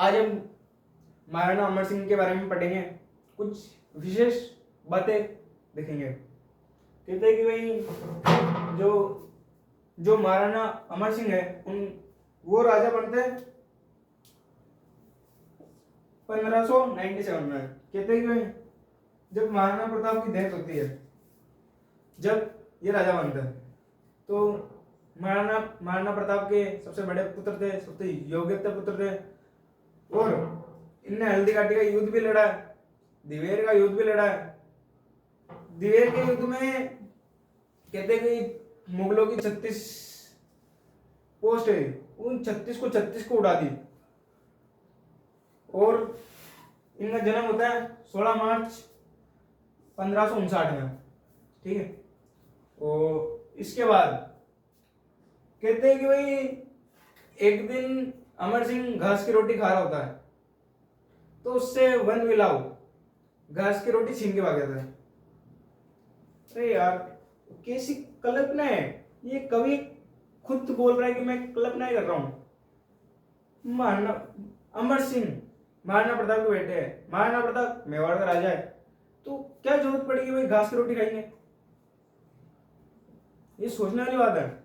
आज हम महाराणा अमर सिंह के बारे में पढ़ेंगे, कुछ विशेष बातें देखेंगे। कहते हैं कि भाई जो महाराणा अमर सिंह है वो राजा बनते हैं 1597 में। कहते हैं कि भाई जब महाराणा प्रताप की डेथ होती है, जब ये राजा बनते हैं, तो महाराणा प्रताप के सबसे बड़े पुत्र थे, सबसे योग्यता पुत्र थे, और इनने हल्दी घाटी का युद्ध भी लड़ा है, दिवेर का युद्ध भी लड़ा है। दिवेर के युद्ध में कहते हैं कि मुगलों की 36 पोस्ट है, उन 36 को उड़ा दी। और इनका जन्म होता है 16 मार्च 1559 में, ठीक है। और इसके बाद कहते हैं कि भाई एक दिन अमर सिंह घास की रोटी खा रहा होता है, तो उससे वन विलाव घास की रोटी छीन के भाग जाता है। अरे यार, कैसी कल्पना है, ये कवि खुद बोल रहा है कि मैं कल्पना ही कर रहा हूं। महाराणा अमर सिंह महाराणा प्रताप के बेटे हैं, महाराणा प्रताप मेवाड़ का राजा है, तो क्या जरूरत पड़ेगी भाई घास की रोटी खाएंगे? ये सोचने वाली बात है।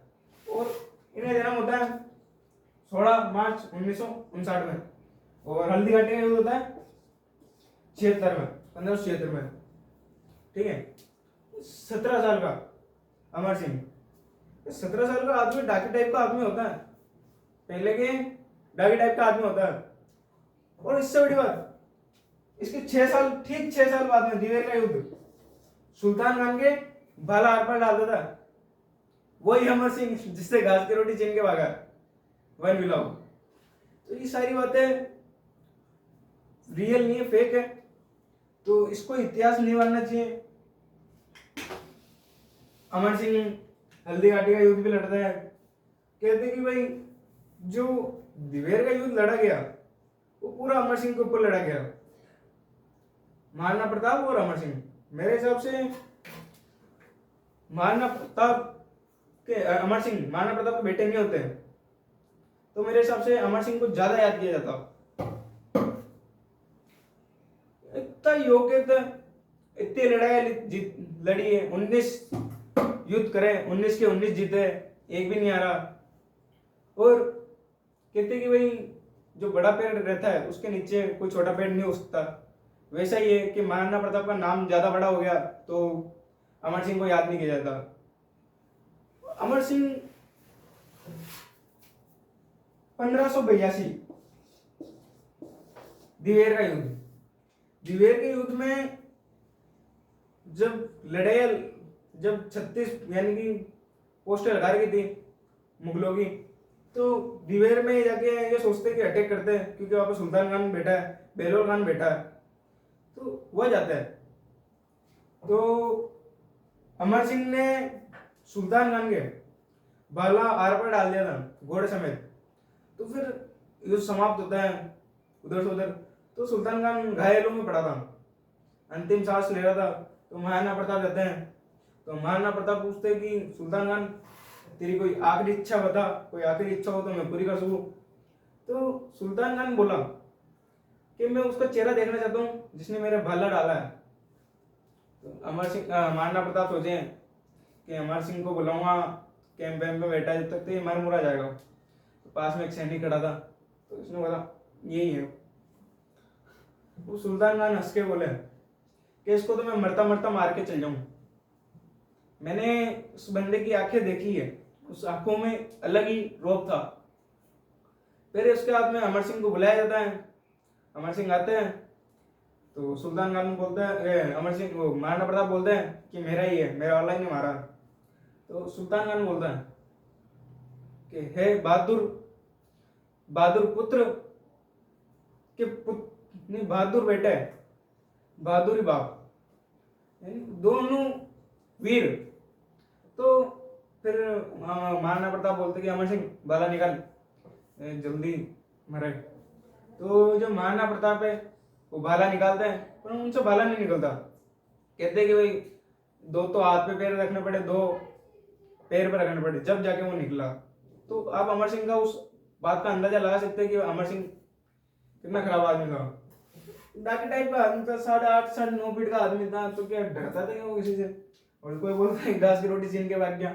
और इन्हें जन्म होता है 16 मार्च 1959 में, और हल्दी घाटी का युद्ध होता है 1576 में, ठीक है। 17 साल का अमर सिंह, 17 साल का आदमी डाकी टाइप का आदमी होता है, पहले के डाकी टाइप का आदमी होता है। और इससे बड़ी बात, इसके 6 साल बाद में दिवेर का युद्ध सुल्तान खान के भाला हार पर डालता था, वही अमर सिंह जिससे घास की रोटी छीन के भागा, वन विलाव। तो ये सारी बातें रियल नहीं है, फेक है, तो इसको इतिहास नहीं मानना चाहिए। अमर सिंह हल्दी घाटी का युद्ध भी लड़ता है। कहते कि भाई जो दिवेर का युद्ध लड़ा गया वो पूरा अमर सिंह के ऊपर लड़ा गया, महाराणा प्रताप और अमर सिंह। मेरे हिसाब से महाराणा प्रताप के बेटे नहीं होते, तो मेरे हिसाब से अमर सिंह को ज्यादा याद किया जाता। इतना योग्यता, इतनी लड़ाई लड़ी है, 19 युद्ध करे, 19 के 19 जीते, एक भी नहीं हारा। और कहते कि भाई जो बड़ा पेड़ रहता है उसके नीचे कोई छोटा पेड़ नहीं हो सकता। वैसा ही है कि महाराणा प्रताप का नाम ज्यादा बड़ा हो गया तो अमर सिंह को याद नहीं किया जाता। अमर सिंह 1582 दिवेर का युद्ध, दिवेर के युद्ध में जब 36 यानी कि पोस्टें लगा रखी थी मुगलों की, तो दिवेर में जाके ये सोचते कि अटैक करते हैं, क्योंकि वहां पर सुल्तान खान बैठा है, बेलोर खान बैठा है, तो वह जाता है। तो अमर सिंह ने सुल्तान खान के भाला आर पर डाल दिया था घोड़े समेत। तो फिर युद्ध समाप्त होता है उधर से उधर, तो सुल्तान खान घायलों में पड़ा था, अंतिम सांस ले रहा था। तो महाराणा प्रताप जाते हैं, तो महाराणा प्रताप पूछते हैं कि सुल्तान खान तेरी कोई आखिरी इच्छा बता, कोई आखिरी इच्छा हो तो मैं पूरी कर सकूं। तो सुल्तान खान बोला कि मैं उसका चेहरा देखना चाहता हूँ जिसने मेरा भाला डाला है। तो महाराणा प्रताप सोचे कि अमर सिंह को बुलाऊंगा, कैंप में बैठा है, जब तक तो ये मर मुरा जाएगा। तो पास में एक सैनिक खड़ा था, तो उसने बोला यही है। वो सुल्तान खान हंस के बोले कि इसको तो मैं मरता मरता मार के चल जाऊं। मैंने उस बंदे की आंखें देखी है, उस आंखों में अलग ही रौब था। फिर उसके बाद में अमर सिंह को बुलाया जाता है, अमर सिंह आते हैं, तो सुल्तान खान बोलता है, महाराणा प्रताप बोलते हैं कि मेरा ही है, मेरा वाला ही नहीं मारा। तो सुल्तान खान बोलता है कि हे बहादुर पुत्र के नहीं, बहादुर बेटा है, बहादुर बाप, दोनों वीर। तो फिर महाराणा प्रताप बोलते कि अमर सिंह भाला निकाल, जल्दी मरे। तो जो महाराणा प्रताप है वो भाला निकालते हैं, पर उनसे भाला नहीं निकलता। कहते कि भाई दो तो हाथ पे पैर रखने पड़े, दो पैर पे रखने पड़े, जब जाके वो निकला। तो आप अमर सिंह का उस बात का अंदाजा लगा सकते हैं कि अमर सिंह कितना खराब आदमी था। डाके टाइप का आदमी था, 8.5 9.5 फीट का आदमी था, तो क्या डरता था क्या वो किसी से। और कोई बोलता है घास की रोटी छीन के भाग गया।